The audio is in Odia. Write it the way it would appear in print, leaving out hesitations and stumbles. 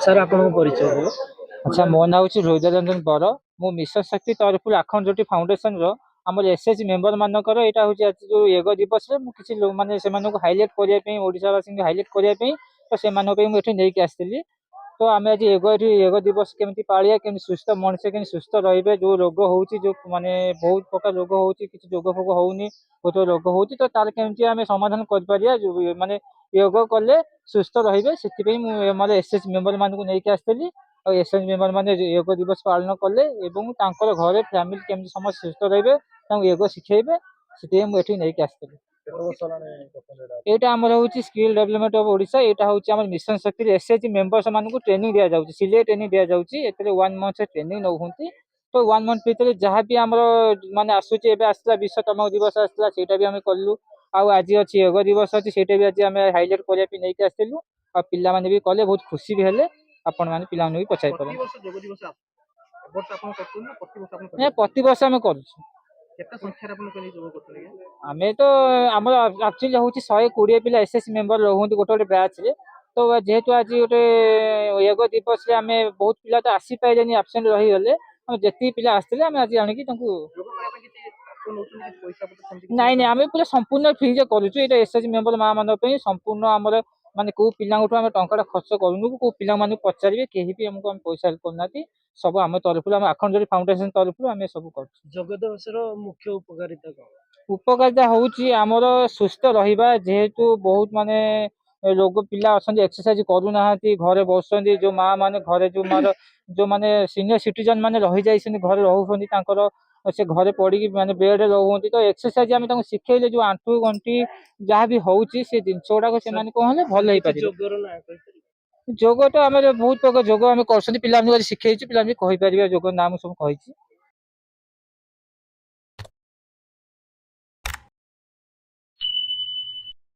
ସାର୍ ଆପଣଙ୍କ ପରିଚୟ ଦେବେ। ଆଚ୍ଛା, ମୋ ନାଁ ହେଉଛି ହୃଦୟ ରଞ୍ଜନ ବର। ମୁଁ ମିଶନ ଶକ୍ତି ତରଫରୁ ଆଖଣ୍ଡ ଜ୍ୟୋତି ଫାଉଣ୍ଡେସନର ଆମର ଏସ୍ଏଚ୍ ମେମ୍ବର ମାନଙ୍କର ଏଇଟା ହେଉଛି ଆଜି ଯେଉଁ ୟୋଗ ଦିବସରେ ମୁଁ କିଛି ମାନେ ସେମାନଙ୍କୁ ହାଇଲାଇଟ୍ କରିବା ପାଇଁ, ଓଡ଼ିଶାବାସୀଙ୍କୁ ହାଇଲାଇଟ୍ କରିବା ପାଇଁ ତ ସେମାନଙ୍କ ପାଇଁ ମୁଁ ଏଠି ନେଇକି ଆସିଥିଲି। ତ ଆମେ ଆଜି ୟୋଗ ଦିବସ କେମିତି ପାଳିବା, କେମିତି ସୁସ୍ଥ ମଣିଷ କେମିତି ସୁସ୍ଥ ରହିବେ, ଯେଉଁ ରୋଗ ହେଉଛି, ଯେଉଁ ମାନେ ବହୁତ ପ୍ରକାର ରୋଗ ହେଉଛି, କିଛି ଯୋଗ ଫୋଗ ହଉନି, ବହୁତ ରୋଗ ହେଉଛି, ତ ତାର କେମିତି ଆମେ ସମାଧାନ କରିପାରିବା, ମାନେ ୟୋଗ କଲେ ସୁସ୍ଥ ରହିବେ, ସେଥିପାଇଁ ମୁଁ ଆମର ଏସ୍ଏଚ୍ ମେମ୍ବର ମାନଙ୍କୁ ନେଇକି ଆସିଥିଲି। ଆଉ ଏସ୍ଏଚ୍ ମେମ୍ବର ମାନେ ୟୋଗ ଦିବସ ପାଳନ କଲେ ଏବଂ ତାଙ୍କର ଘରେ ଫ୍ୟାମିଲି କେମିତି ସମସ୍ତେ ସୁସ୍ଥ ରହିବେ ତାଙ୍କୁ ୟୋଗ ଶିଖେଇବେ, ସେଥିପାଇଁ ମୁଁ ଏଠି ନେଇକି ଆସିଥିଲି। ଏଇଟା ଆମର ହେଉଛି ସ୍କିଲ୍ ଡେଭଲପମେଣ୍ଟ ଅଫ୍ ଓଡ଼ିଶା। ଏଇଟା ହେଉଛି ଆମର ମିଶନ ଶକ୍ତିରେ ଏସ୍ଏଚ୍ ମେମ୍ବର୍ସ ମାନଙ୍କୁ ଟ୍ରେନିଂ ଦିଆଯାଉଛି, ସିଲେଇ ଟ୍ରେନିଂ ଦିଆଯାଉଛି। ଏଥିରେ 1 month ଟ୍ରେନିଂ ନେଉଛନ୍ତି। ତ 1 month ଭିତରେ ଯାହା ବି ଆମର ମାନେ ଆସୁଛି, ଏବେ ଆସିଥିଲା ବିଶ୍ୱକର୍ମା ଦିବସ ଆସିଥିଲା, ସେଇଟା ବି ଆମେ କଲୁ। ଆଉ ଆଜି ଅଛି ୟୋଗ ଦିବସ ଅଛି, ସେଇଟା ବି ଆଜି ଆମେ ହାଇଲାଇଟ୍ କରିବା ପାଇଁ ନେଇକି ଆସିଥିଲୁ। ଆଉ ପିଲାମାନେ ବି କଲେ, ବହୁତ ଖୁସି ବି ହେଲେ। ଆପଣମାନେ ପିଲାମାନଙ୍କୁ ବି ପଚାରି ପାରନ୍ତି। ପ୍ରତିବର୍ଷ ଆମେ କରୁଛୁ। ଆମେ ତ ଆମର ଆକ୍ଚୁଆଲି ହଉଛି 120 ପିଲା ଏସ୍ଏସ୍ ମେମ୍ବର ରହୁଛନ୍ତି ଗୋଟେ ଗୋଟେ ବ୍ୟାଚରେ। ତ ଯେହେତୁ ଆଜି ଗୋଟେ ୟୋଗ ଦିବସରେ ଆମେ ବହୁତ ପିଲା ତ ଆସିପାରିଲେନି, ଆବସେଣ୍ଟ ରହିଗଲେ। ଆମେ ଯେତିକି ପିଲା ଆସିଥିଲେ ଆମେ ଆଜି ଆଣିକି ତାଙ୍କୁ ନାଇଁ ନାଇଁ ଆମେ ପୁରା ସମ୍ପୂର୍ଣ୍ଣ ଫ୍ରିରେ କରୁଛୁ। ଏଇଟା ଏସ୍ଏଚ୍ ମେମ୍ବର ମା ମାନଙ୍କ ପାଇଁ ସମ୍ପୂର୍ଣ୍ଣ ଆମର ମାନେ କୋଉ ପିଲାଙ୍କଠୁ ଆମେ ଟଙ୍କାଟା ଖର୍ଚ୍ଚ କରୁନୁ। କୋଉ ପିଲାମାନଙ୍କୁ ପଚାରିବେ, କେହି ବି ଆମକୁ ଆମେ ପଇସା ହେଲ୍ପ କରୁନାହାନ୍ତି। ସବୁ ଆମ ତରଫରୁ, ଆମ ଆଖଣ୍ଡ ଜ୍ୟୋତି ଫାଉଣ୍ଡେସନ ତରଫରୁ ଆମେ ସବୁ କରୁଛୁ। ଯୋଗ ଦିବସର ମୁଖ୍ୟ ଉପକାରିତା କଣ? ଉପକାରିତା ହଉଛି ଆମର ସୁସ୍ଥ ରହିବା, ଯେହେତୁ ବହୁତ ମାନେ ରୋଗ ପିଲା ଅଛନ୍ତି, ଏକ୍ସରସାଇଜ କରୁନାହାନ୍ତି, ଘରେ ବସୁଛନ୍ତି। ଯୋଉ ମା ମାନେ ଘରେ ଯୋଉମାନେ ସିନିୟର ସିଟିଜେନ ମାନେ ରହିଯାଇଛନ୍ତି, ଘରେ ରହୁଛନ୍ତି, ତାଙ୍କର ସେ ଘରେ ପଡିକି ମାନେ ବେଡରେ ରହୁଛନ୍ତି। ତ ଏକ୍ସରସାଇଜ ଆମେ ତାଙ୍କୁ ଶିଖେଇଲେ ଯୋଉ ଆଣ୍ଠୁ ଗଣ୍ଠି ଯାହା ବି ହଉଛି, ସେ ଜିନିଷ ଗୁଡାକ ସେମାନେ କଣ ହେଲେ ଭଲ ହେଇପାରିବେ। ଯୋଗର ନାଁ କହିପାରିବେ? ଯୋଗ ତ ଆମର ବହୁତ ପ୍ରକାର ଯୋଗ ଆମେ କରୁଛନ୍ତି, ପିଲାମାନଙ୍କୁ ଆଜି ଶିଖେଇଛୁ, ପିଲା ବି କହିପାରିବେ ଯୋଗ ନାଁ ମୁଁ ସବୁ କହିଛି।